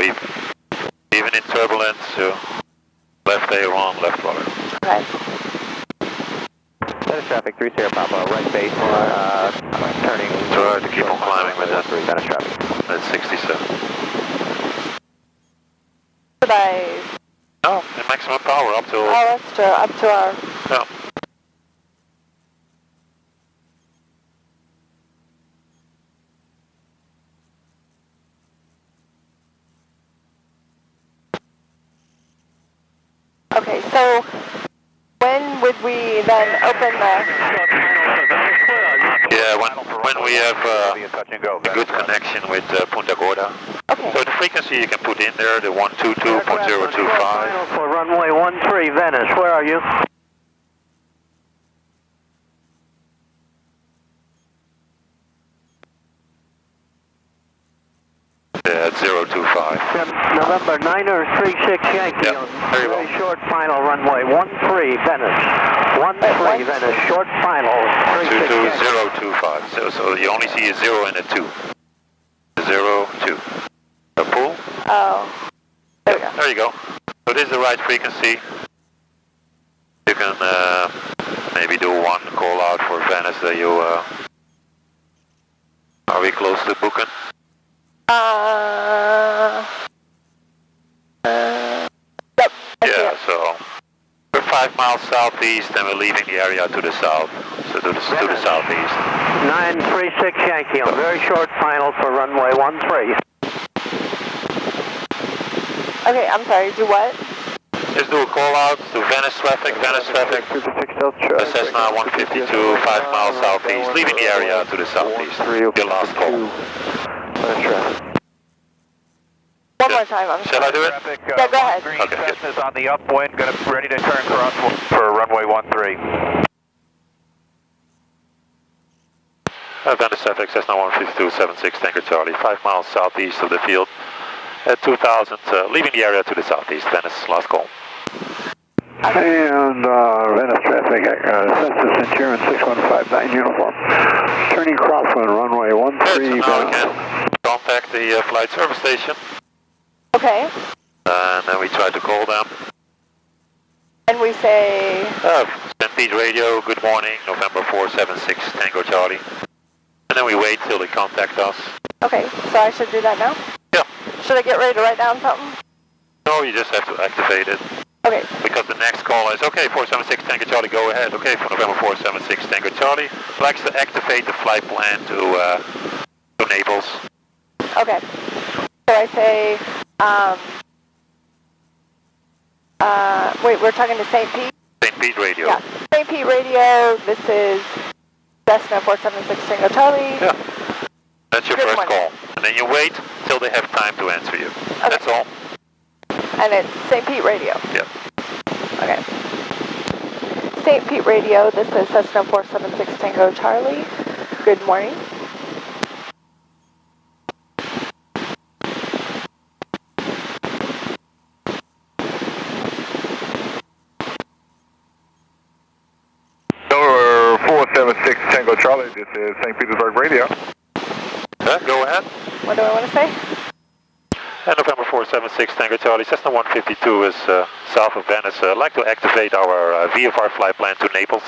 even in turbulence, left aileron, left rudder. Okay. Venice traffic, 30 Papa, right base, turning. Try to keep on climbing with that. Venice traffic. That's 67. Goodbye. No, in maximum power up to... Oh, that's true, up to our... Yeah. Okay, so when would we then open the... Yeah, when we have a good connection with Punta Gorda. Okay. So the frequency you can put in there, the 122.025. For runway 13, Venice, where are you? Yeah, it's 025. November 936 Yankee Yeah, on very very well. short final runway 13, Venice. 13, Venice, short final. 22025. So you only see a 0 and a 2. 0, 2. A pull? Oh. There we go. There you go. So this is the right frequency. You can maybe do one call out for Venice that you... are we close to booking? Yep. Yeah, so we're 5 miles southeast and we're leaving the area to the south. So to the southeast. 936 Yankee on very short final for runway 13. Okay, I'm sorry, do what? Just do a call out to Venice traffic, the Cessna 152, 5 miles southeast, leaving the area to the southeast. Your last call. One more time, I'm Shall sorry. I do it? Yeah, go ahead. Okay, good. Cessna's on the upwind, ready to turn cross for runway 13. Venice traffic, Cessna 152, 76 Tango Charlie, 5 miles southeast of the field. At 2000, leaving the area to the southeast. Venice, last call. And Venice traffic, Cessna Centurion 6159 uniform. Turning crosswind, runway 13. Good, so now we can contact the flight service station. Okay. And then we try to call them. And we say... Stampede Radio, good morning, November 476 Tango Charlie. And then we wait till they contact us. Okay, so I should do that now? Yeah. Should I get ready to write down something? No, you just have to activate it. Okay. Because the next call is, okay, 476 Tango Charlie, go ahead. Okay, for November 476 Tango Charlie. Likes to activate the flight plan to Naples. Okay. So I say, wait, we're talking to St. Pete? St. Pete Radio. Yeah. St. Pete Radio, this is Cessna 476 Tango Charlie. Yeah. That's your Good first morning. call. And then you wait till they have time to answer you. Okay. That's all. And it's St. Pete Radio. Yeah. Okay. St. Pete Radio, this is Cessna 476 Tango Charlie. Good morning. Number 476 Tango Charlie, this is St. Petersburg Radio. Go ahead. What do I want to say? And November 476 Tango Charlie, Cessna 152 is south of Venice. I'd like to activate our VFR flight plan to Naples.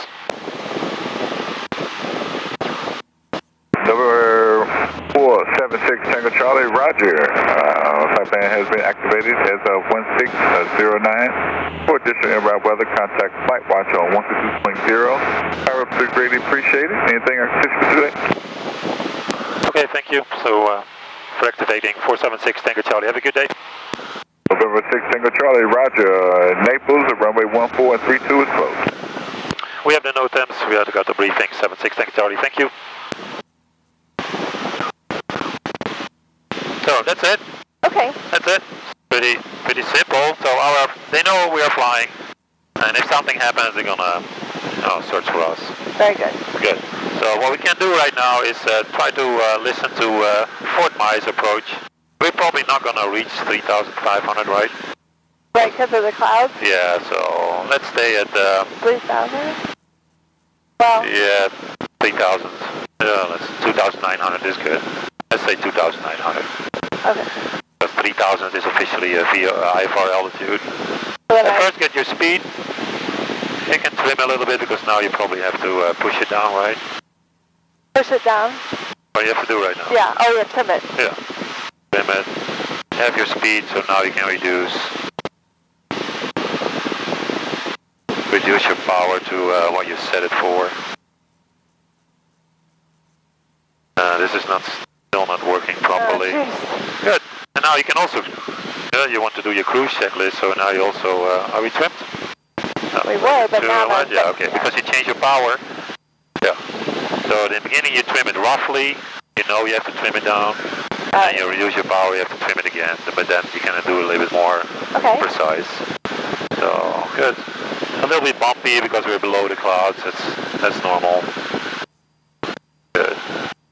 Number 476 Tango Charlie, Roger. Flight plan has been activated as of 1609. For additional inbound weather, contact Flight Watch on 122.0. Power up, greatly appreciated. Anything I can assist you today? Okay, thank you. So, for activating 476 Tango Charlie, have a good day. November 6 Tango Charlie, Roger. Naples, runway 14 and 32 is closed. We have the NOTAMs, we have got the briefing, 76 Tango Charlie, thank you. So, that's it. Okay. That's it. Pretty simple. So they know we are flying, and if something happens, they're gonna search for us. Very good. Good. So what we can do right now is try to listen to Fort Myers approach. We're probably not gonna reach 3,500, right? Right, because of the clouds? Yeah. So let's stay at 3,000? Well... Yeah, 3,000. Yeah, 2,900 is good. Let's say 2,900. Okay. Because 3,000 2000 is officially a IFR altitude. First get your speed. You can trim a little bit because now you probably have to push it down, right? Push it down? What you have to do right now? Yeah, oh yeah, trim it. Yeah, trim it. Have your speed, so now you can reduce your power to what you set it for. This is still not working properly. Good. And now you can also, you want to do your cruise checklist, so now you also, are we trimmed? We were, but now right? Yeah, okay, because you change your power. Yeah. So in the beginning you trim it roughly, you know you have to trim it down. And you reduce your power, you have to trim it again. But then you can do a little bit more precise. So, good. A little bit bumpy because we're below the clouds, that's normal. Good.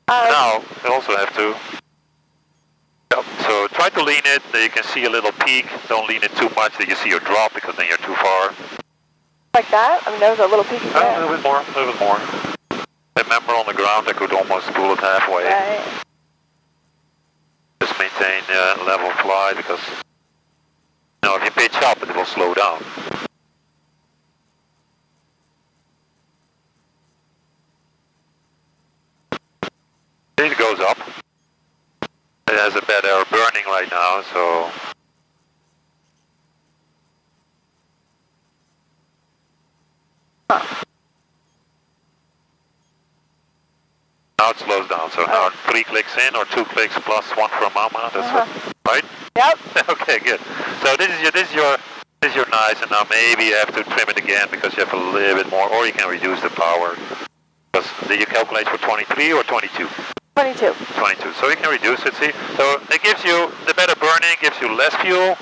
Now, you also have to, so try to lean it, you can see a little peak, don't lean it too much that you see your drop because then you're too far. Like that? I mean, there was a little peak there. A little bit more, a little bit more. Remember on the ground I could almost pull it halfway. Right. Just maintain level flight because, if you pitch up it will slow down. It goes up. It has a bad air burning right now, so now it slows down. So now 3 clicks in or 2 clicks plus 1 from Mama. That's it, right? Yep. Okay, good. So this is your nice, and now maybe you have to trim it again because you have a little bit more, or you can reduce the power. Because did you calculate for 23 or 22? 22. 22. So you can reduce it, see? So it gives you the better burning, gives you less fuel,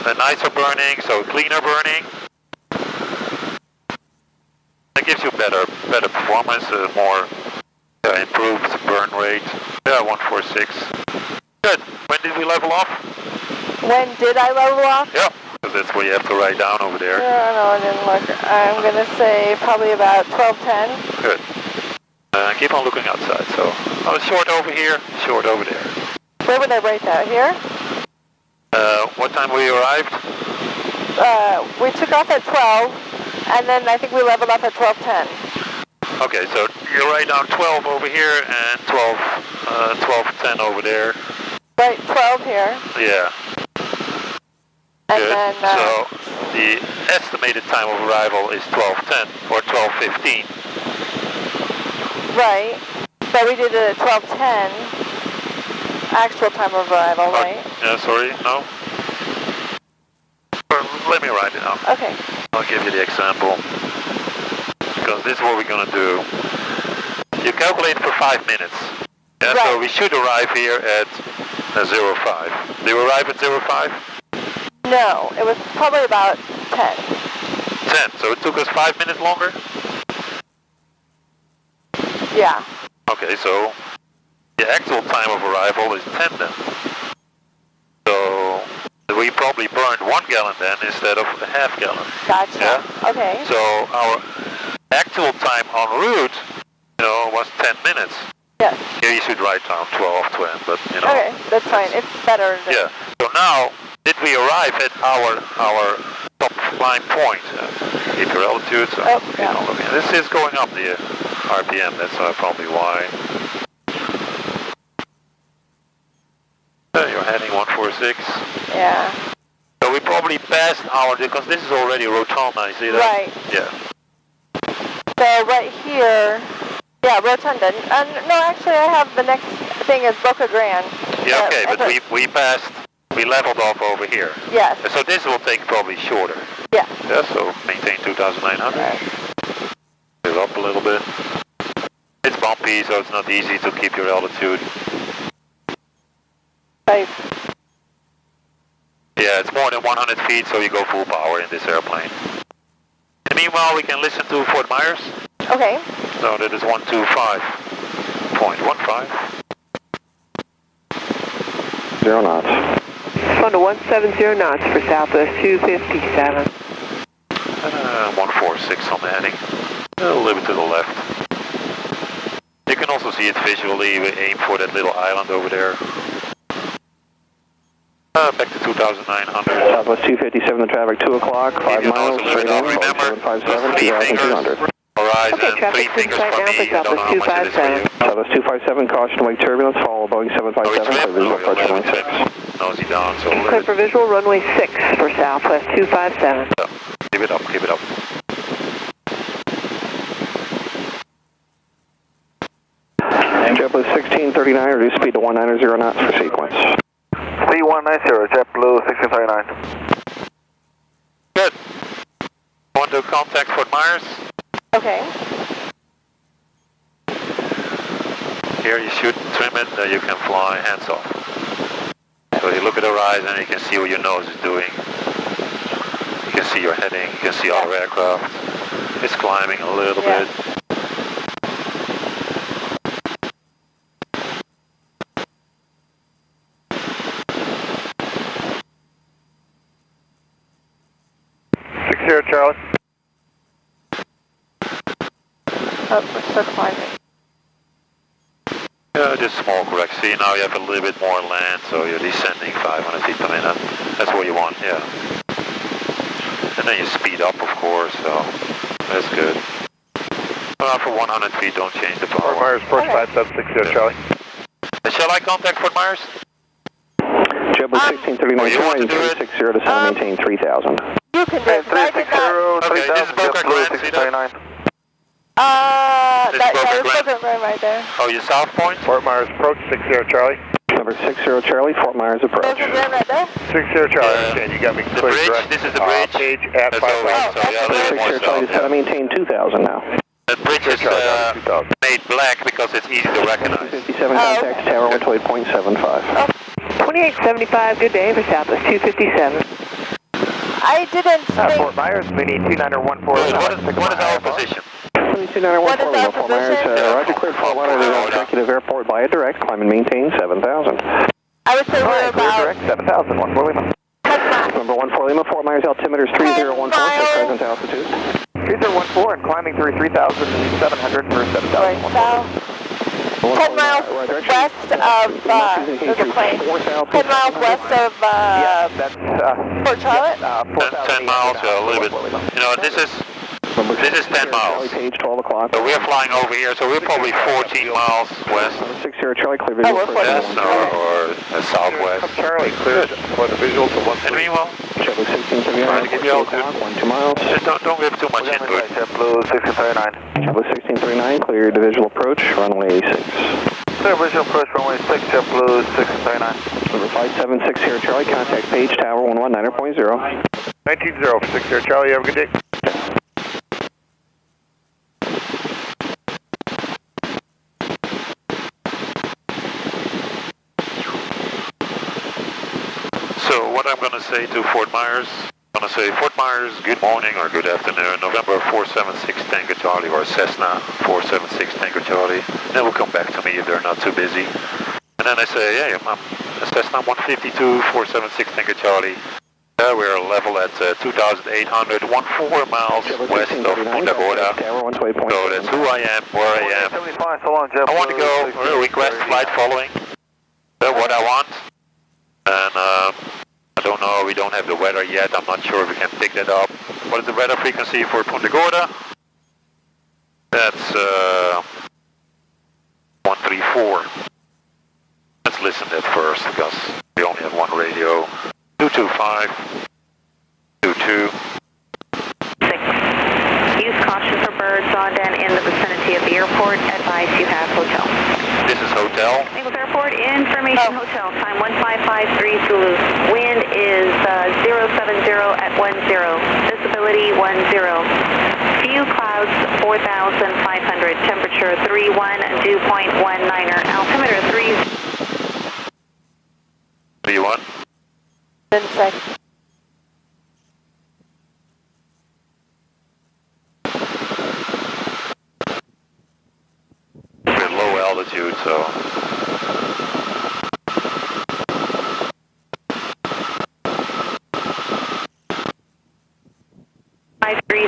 a nicer burning, so cleaner burning. It gives you better performance, more improved burn rate. Yeah, 146. Good. When did we level off? When did I level off? Yeah, because that's what you have to write down over there. Yeah, no, I didn't look. I'm going to say probably about 12:10. Good. Keep on looking outside. So, short over here, short over there. Where would I write that? Here? What time we arrived? We took off at 12, and then I think we leveled off at 12:10. Okay, so you write down 12 over here and 12:10 over there. Right, 12 here. Yeah. And good. then, so the estimated time of arrival is 12:10 or 12:15. Right, but we did it at 12:10. Actual time of arrival, right? Yeah, sorry, no. Let me write it down. Okay. I'll give you the example. Because this is what we're going to do. You calculate for 5 minutes. Yeah, right. So we should arrive here at 05. Did you arrive at 05? No, it was probably about 10. 10, so it took us 5 minutes longer? Yeah. Okay, so the actual time of arrival is 10 then. So we probably burned 1 gallon then instead of a half gallon. Gotcha. Yeah? Okay. So our actual time en route, was 10 minutes. Yes. Here you should write down 12:10, but Okay, that's fine. It's better. Yeah. So now, did we arrive at our top climb point? Keep your altitude. So yeah. This is going up the RPM. That's probably why. You're heading 146. Yeah. So we probably passed because this is already Rotunda, you see that? Right. Yeah. So right here, yeah, Rotunda. No, actually I have the next thing is Boca Grande. Yeah, okay, but we leveled off over here. Yes. So this will take probably shorter. Yes. Yeah, so maintain 2,900. Yes. Go up a little bit. It's bumpy, so it's not easy to keep your altitude. Right. Yeah, it's more than 100 feet, so you go full power in this airplane. And meanwhile, we can listen to Fort Myers. Okay. So that is 125.15. 0 knots. On to 170 knots for Southwest 257. 146 on the heading. A little bit to the left. You can also see it visually. We aim for that little island over there. Back to 2,900. Southwest 257, the traffic 2 o'clock, 5 miles, straight in, remember, 757, 2,200. Horizon, Okay, traffic 3 fingers right from now me, for I don't know how much it is for you. Southwest 257, caution wake turbulence, follow Boeing 757, clear visual approach runway 6. Nosy down, so Clear for visual runway 6 for Southwest 257. keep it up, keep it up. JetBlue 1639, reduce speed to 190 knots for sequence. C190, JetBlue 1639. Good. Want to contact Fort Myers? Okay. Here you shoot, trim it, you can fly hands off. So you look at the horizon, you can see what your nose is doing. You can see your heading, you can see other aircraft. It's climbing a little bit. Here, Charlie. Oh, we're still climbing. Yeah, just small correction. See, now you have a little bit more land, so you're descending 500 feet per minute. That's what you want, yeah. And then you speed up, of course, so that's good. Well, for 100 feet, don't change the power. Fort Myers, approach 5760, Charlie. Shall I contact Fort Myers? JetBlue 1639, you want to do it? 360 to sound, maintain 3000. You can do it. 360, Okay, this is Boca JetBlue Grant, see that? 1639. There's Boca Boca Grant right there. Oh, you South Point? Fort Myers, approach 60, Charlie. Number 60 Charlie, Fort Myers approach. Boca Grant right there. 60, Charlie, understand, you got me The clear bridge, direct. this is the bridge. Page at That's 5,000. over, so yeah, a little bit more 60 Charlie, south. to maintain 2000 now. The bridge is made black because it's easy to recognize. 57 contacts, tower 128.75. 2875, good day for Southwest 257. I didn't think... Fort Myers, we need 2914. What is our position? 291 Fort Myers, Roger, cleared Fort Lauderdale Executive Airport by a direct, climb and maintain 7000. I would say we're about... Direct 7000, 14 Lima. 10 miles. Number 14 Lima, Fort Myers altimeter is 3014 for present altitude. 3014 and climbing through 3,700 for 7,000. Going south. 10 miles west of, there's a plane. 10 miles west of, That's, Fort Charlotte? 10 miles, a little bit. You know, this is 10 miles. Page 12 o'clock. So we're flying over here, so we're probably 14 miles west. 60 Charlie, clear visual we're approach. Yes, or southwest. Charlie, clear for the visual to 1. And meanwhile, JetBlue 1639, 2 o'clock, 2 miles. don't give too much input. JetBlue 1639. JetBlue 1639, clear the visual approach, runway 6. Clear visual approach, runway 6, JetBlue 1639. Number 576 Charlie, contact page tower 119.0. 19-0 for 60, Charlie, have a good day. So what I'm going to say to Fort Myers, I'm going to say, Fort Myers, good morning or good afternoon, November 476 Tango Charlie or Cessna 476 Tango Charlie. Then will come back to me if they're not too busy. And then I say, hey, I'm Cessna 152 476 Tango Charlie. We're level at 2,800, 14 miles west of Punta Gorda. So that's who I am, where I am. 75, so long, JetBlue. I want to go request flight following. What I want. And I don't know, we don't have the weather yet. I'm not sure if we can pick that up. What is the weather frequency for Punta Gorda? That's 134. Let's listen to that first because we only have one radio. 225, 22. Use caution for birds on and in the vicinity of the airport. Advise you have hotel. This is hotel. Naples Airport, information hotel. Time 1553 Zulu. Wind is 070 at 10. Visibility 10. Few clouds 4,500. Temperature 31, dew point 19er. Altimeter 31. Didn't say. We're at low altitude, so.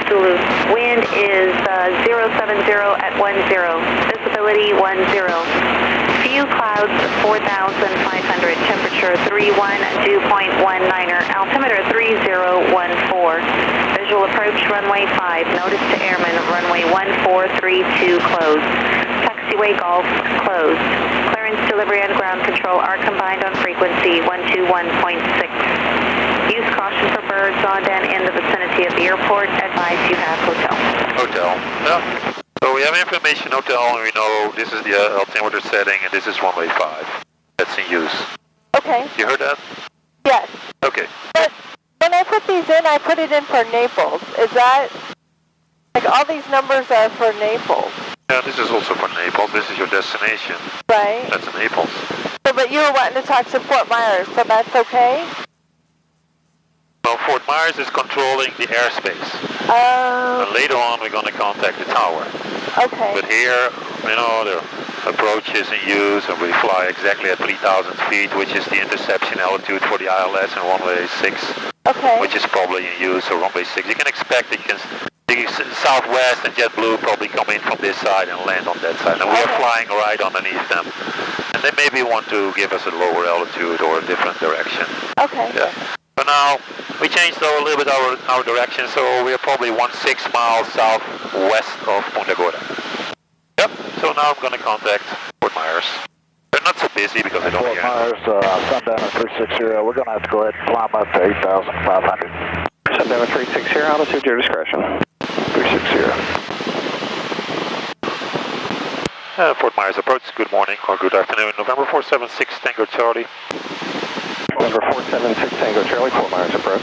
Zulu. Wind is 070 at 10. Visibility 10. Few clouds 4,500. Temperature temperature 31, dew point 19er, altimeter 3014. Visual approach runway 5, notice to airmen, runway 1432 closed. Taxiway Golf closed. Clearance, delivery, and ground control are combined on frequency 121.6. Use caution for birds on and in the vicinity of the airport. Advise you have hotel. Hotel. Yeah. So we have information hotel, and we know this is the altimeter setting, and this is runway 5. That's in use. Okay. You heard that? Yes. Okay. But when I put these in, I put it in for Naples. Is that, like, all these numbers are for Naples? Yeah, this is also for Naples. This is your destination. Right. That's Naples. So, but you were wanting to talk to Fort Myers, so that's okay? Well, Fort Myers is controlling the airspace. And later on, we're going to contact the tower. Okay. But here, you know, the approach is in use, and we fly exactly at 3,000 feet, which is the interception altitude for the ILS, and runway 6, Okay. which is probably in use, so runway 6. You can expect that the Southwest and JetBlue probably come in from this side and land on that side. And we are flying right underneath them. And they maybe want to give us a lower altitude or a different direction. Okay. Yeah. For now, we changed though a little bit our direction, so we're probably 16 miles southwest of Punta Gorda. Yep, so now I'm going to contact Fort Myers. They're not so busy because they don't Fort hear Myers, sundown at 360. We're going to have to go ahead and climb up to 8,500. Sundown at 360, altitude, your discretion. 360. Fort Myers approach, good morning or good afternoon. November 476 Tango Charlie. November 476 Tango Charlie, Fort Myers approach.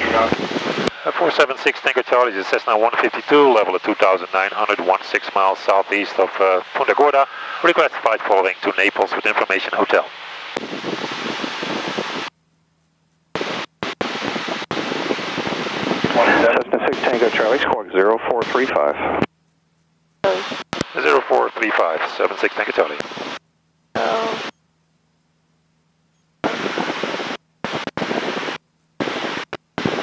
476 Tango Charlie is a Cessna 152, level at 2,900, 16 miles southeast of Punta Gorda. Request flight following to Naples with information hotel. Cessna 6 Tango Charlie, squawk 0435. 0435, 76 Tango Charlie.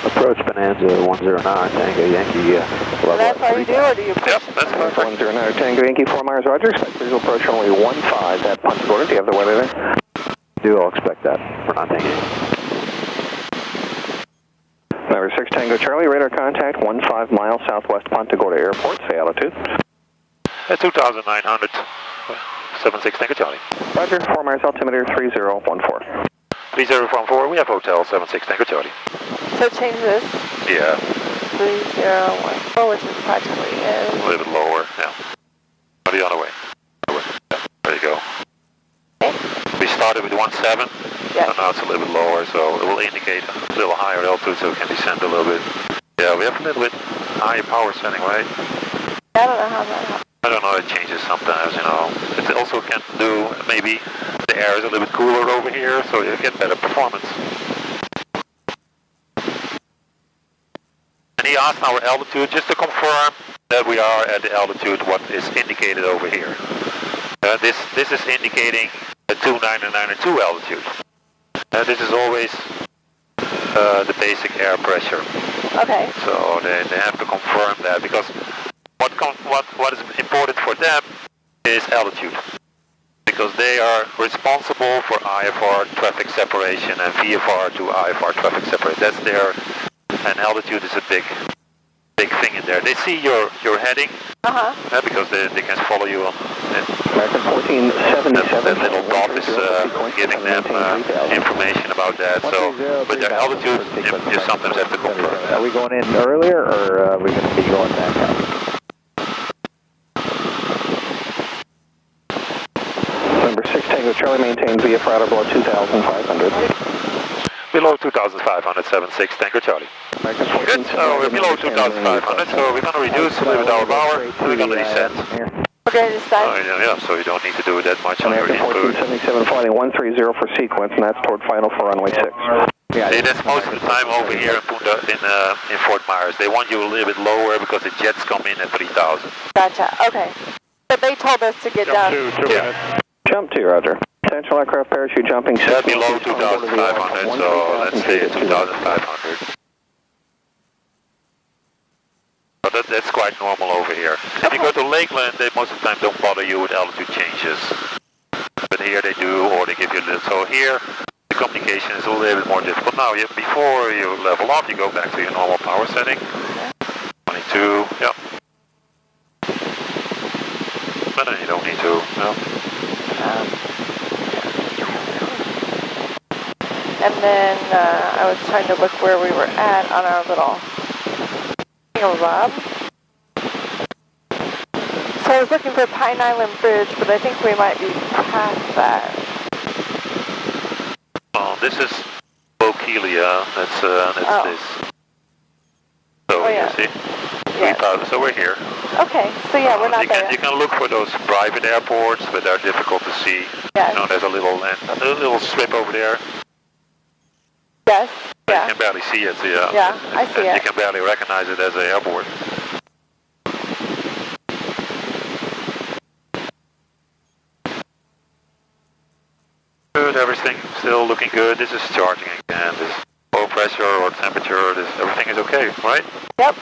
Approach Bonanza 109, Tango Yankee. So that's all you do, or do you? Yep, that's perfect. 109 Tango Yankee, Fort Myers, Roger. Expect visual approach only 15 at Punta Gorda. Do you have the weather there? Do I'll expect that. We're not taking it. Number 6 Tango Charlie, radar contact 15 miles southwest Punta Gorda Airport. Say altitude. At 2,900, 76 Tango Charlie. Roger, Fort Myers altimeter 3014. 3014, we have hotel 76 Tango Charlie. So change this. Yeah, 3014, which is practically a little bit lower, yeah. Or the other way. Yeah, there you go. Okay. We started with 17, Yes. so now it's a little bit lower, so it will indicate a little higher altitude, so it can descend a little bit. Yeah, we have a little bit higher power setting, right? I don't know how that happens. I don't know, it changes sometimes, you know. It also can do, maybe the air is a little bit cooler over here, so you get better performance. And he asked our altitude, just to confirm that we are at the altitude what is indicated over here. This is indicating a 2992 altitude. This is always the basic air pressure. Okay. So they have to confirm that, because what is important for them is altitude, because they are responsible for IFR traffic separation and VFR to IFR traffic separation. That's their, and altitude is a big thing in there. They see your heading, because they can follow you on. American 1477. That little dot is giving them information about that. So, but their altitude, you sometimes have to confirm that. Are we going in earlier, or are we going to be going back out? Number 6 Tango Charlie, maintain VFR below 2,500. Below 2,500, 76 Tango Charlie. Good, so we're below 2,500, so we're going to reduce a little bit our power, and we're going to descend. We're going to descend? Yeah, so you don't need to do it that much on your American input. 1477 flying 130 for sequence, and that's toward final for runway 6. See, that's most of the time over here in Fort Myers. They want you a little bit lower because the jets come in at 3,000. Gotcha, okay. But they told us to get down. Jump 2, roger. Potential aircraft parachute jumping. Below 2,500, so let's say 2,500. But that's quite normal over here. If you go to Lakeland, they most of the time don't bother you with altitude changes. But here they do, or they give you a little. So here, the communication is a little bit more difficult now. Before you level off, you go back to your normal power setting. 22, yep. But then you don't need to, no. And then I was trying to look where we were at on our little thingamabob. So I was looking for Pine Island Bridge, but I think we might be past that. Oh, this is Bokeelia. That's this. So yeah. you see? Yes. So we're here. Okay, so yeah, we're not there. You can look for those private airports, but they're difficult to see. Yes. You know, there's a little strip over there. Yes, yeah. You can barely see it, yeah. Yeah, I see it. You can barely recognize it as an airport. Good, everything still looking good. This is charging again. This low pressure or temperature, everything is okay, right? Yep.